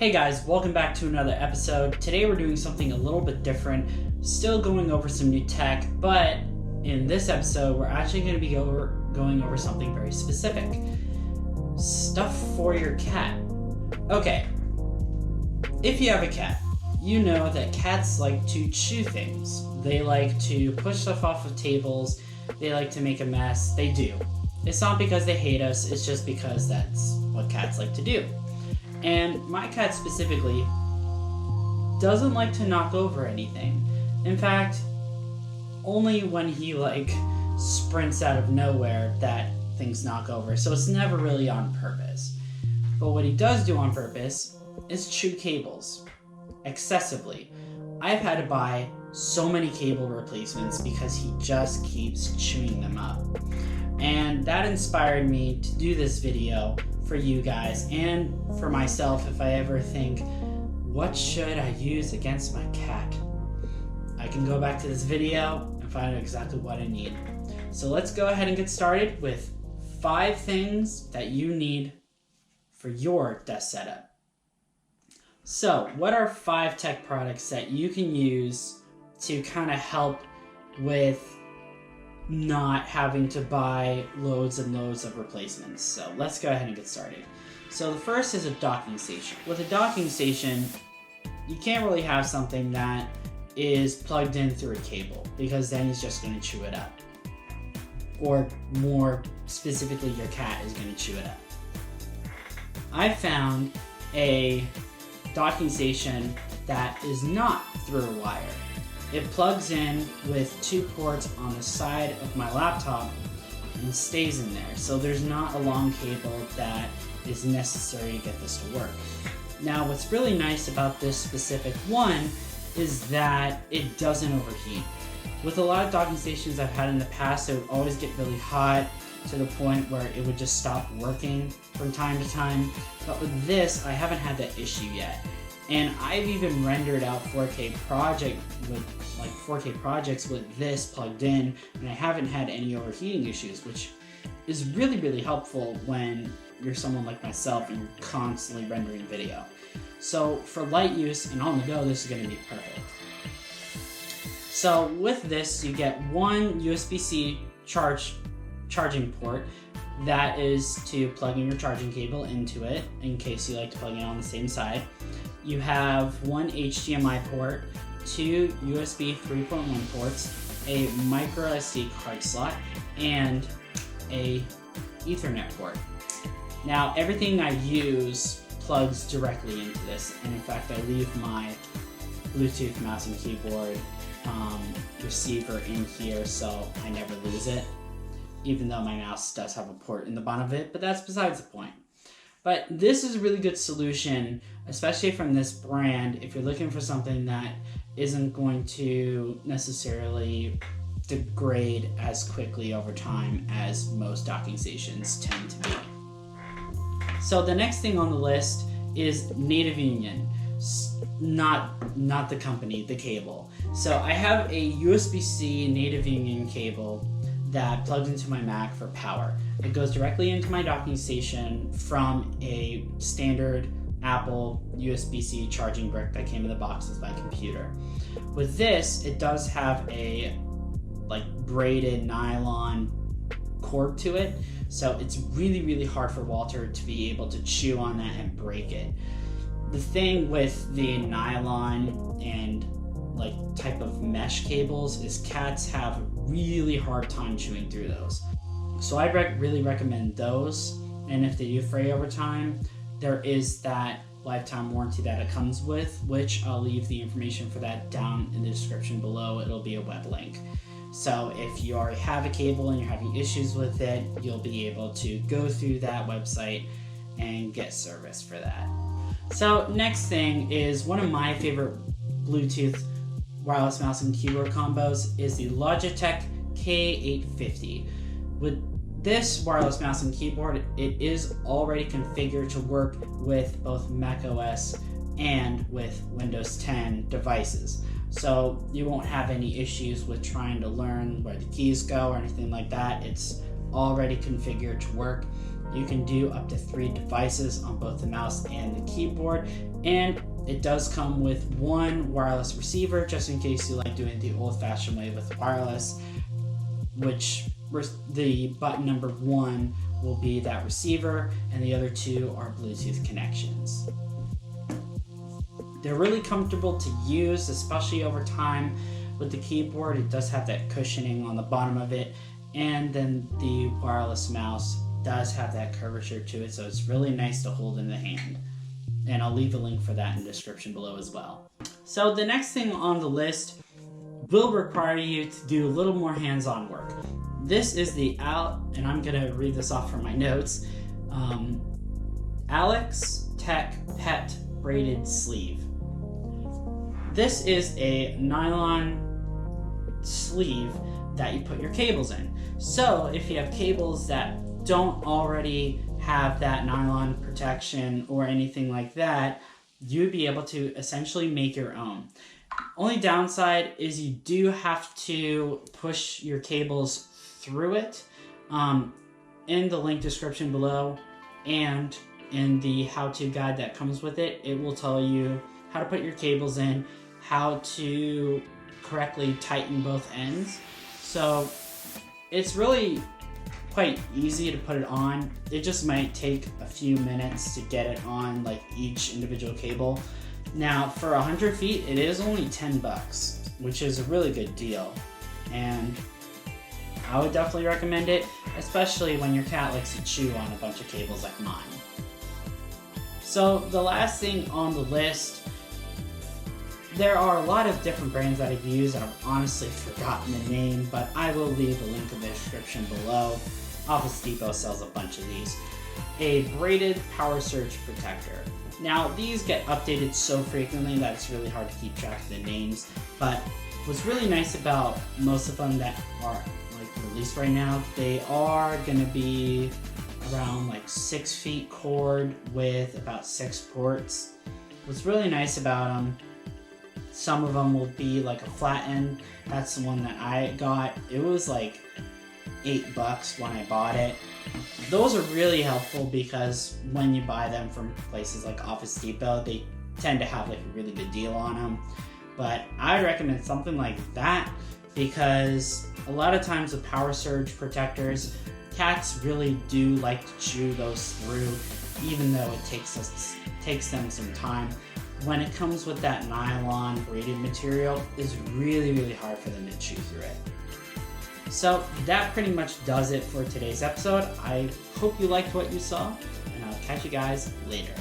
Hey guys, welcome back to another episode. Today we're doing something a little bit different, still going over some new tech, but in this episode we're actually going to be going over something very specific. Stuff for your cat. Okay, if you have a cat, you know that cats like to chew things. They like to push stuff off of tables, they like to make a mess, they do. It's not because they hate us, it's just because that's what cats like to do. And my cat specifically doesn't like to knock over anything. In fact, only when he sprints out of nowhere that things knock over. So it's never really on purpose. But what he does do on purpose is chew cables excessively. I've had to buy so many cable replacements because he just keeps chewing them up. And that inspired me to do this video for you guys and for myself if I ever think, what should I use against my cat? I can go back to this video and find out exactly what I need. So let's go ahead and get started with 5 things that you need for your desk setup. So what are 5 tech products that you can use to kind of help with not having to buy loads and loads of replacements? So let's go ahead and get started. So the first is a docking station. With a docking station, you can't really have something that is plugged in through a cable because then he's just going to chew it up. Or more specifically, your cat is going to chew it up. I found a docking station that is not through a wire. It plugs in with 2 ports on the side of my laptop and stays in there. So there's not a long cable that is necessary to get this to work. Now what's really nice about this specific one is that it doesn't overheat. With a lot of docking stations I've had in the past, it would always get really hot to the point where it would just stop working from time to time. But with this, I haven't had that issue yet. And I've even rendered out 4K projects with this plugged in, and I haven't had any overheating issues, which is really, really helpful when you're someone like myself and you're constantly rendering video. So for light use and on the go, this is going to be perfect. So with this, you get one USB-C charging port that is to plug in your charging cable into it in case you like to plug it on the same side. You have one HDMI port, 2 USB 3.1 ports, a micro SD card slot, and a Ethernet port. Now everything I use plugs directly into this, and in fact I leave my Bluetooth mouse and keyboard receiver in here so I never lose it, even though my mouse does have a port in the bottom of it, but that's besides the point. But this is a really good solution, especially from this brand, if you're looking for something that isn't going to necessarily degrade as quickly over time as most docking stations tend to be. So the next thing on the list is Native Union, not the company, the cable. So I have a USB-C Native Union cable that plugs into my Mac for power. It goes directly into my docking station from a standard Apple USB-C charging brick that came in the box with my computer. With this, it does have a braided nylon cord to it, so it's really, really hard for Walter to be able to chew on that and break it. The thing with the nylon and type of mesh cables is cats have a really hard time chewing through those. So I really recommend those, and if they do fray over time, there is that lifetime warranty that it comes with, which I'll leave the information for that down in the description below. It'll be a web link. So if you already have a cable and you're having issues with it, you'll be able to go through that website and get service for that. So next thing is one of my favorite Bluetooth wireless mouse and keyboard combos is the Logitech K850. With this wireless mouse and keyboard, it is already configured to work with both macOS and with Windows 10 devices. So you won't have any issues with trying to learn where the keys go or anything like that. It's already configured to work. You can do up to 3 devices on both the mouse and the keyboard, and it does come with 1 wireless receiver, just in case you like doing it the old-fashioned way with wireless, which the button number 1 will be that receiver, and the other 2 are Bluetooth connections. They're really comfortable to use, especially over time. With the keyboard, it does have that cushioning on the bottom of it, and then the wireless mouse does have that curvature to it, so it's really nice to hold in the hand. And I'll leave a link for that in the description below as well. So the next thing on the list will require you to do a little more hands-on work. This is the and I'm gonna read this off from my notes. Alex Tech Pet Braided Sleeve. This is a nylon sleeve that you put your cables in. So if you have cables that don't already have that nylon protection or anything like that, you'd be able to essentially make your own. Only downside is you do have to push your cables through it. In the link description below and in the how-to guide that comes with it, it will tell you how to put your cables in, how to correctly tighten both ends. So it's really quite easy to put it on. It just might take a few minutes to get it on, like each individual cable. Now for 100 feet, it is only $10, which is a really good deal. And I would definitely recommend it, especially when your cat likes to chew on a bunch of cables like mine. So the last thing on the list, there are a lot of different brands that I've used, and I've honestly forgotten the name, but I will leave a link in the description below. OfficeDepot sells a bunch of these. A braided power surge protector. Now these get updated so frequently that it's really hard to keep track of the names, but what's really nice about most of them that are like released right now, they are gonna be around like 6 feet cord with about 6 ports. What's really nice about them, some of them will be like a flat end. That's the one that I got. It was like $8 when I bought it. Those are really helpful because when you buy them from places like OfficeDepot, they tend to have like a really good deal on them. But I recommend something like that because a lot of times with power surge protectors, cats really do like to chew those through, even though it takes them some time. When it comes with that nylon braided material, it's really hard for them to chew through it. So that pretty much does it for today's episode. I hope you liked what you saw, and I'll catch you guys later.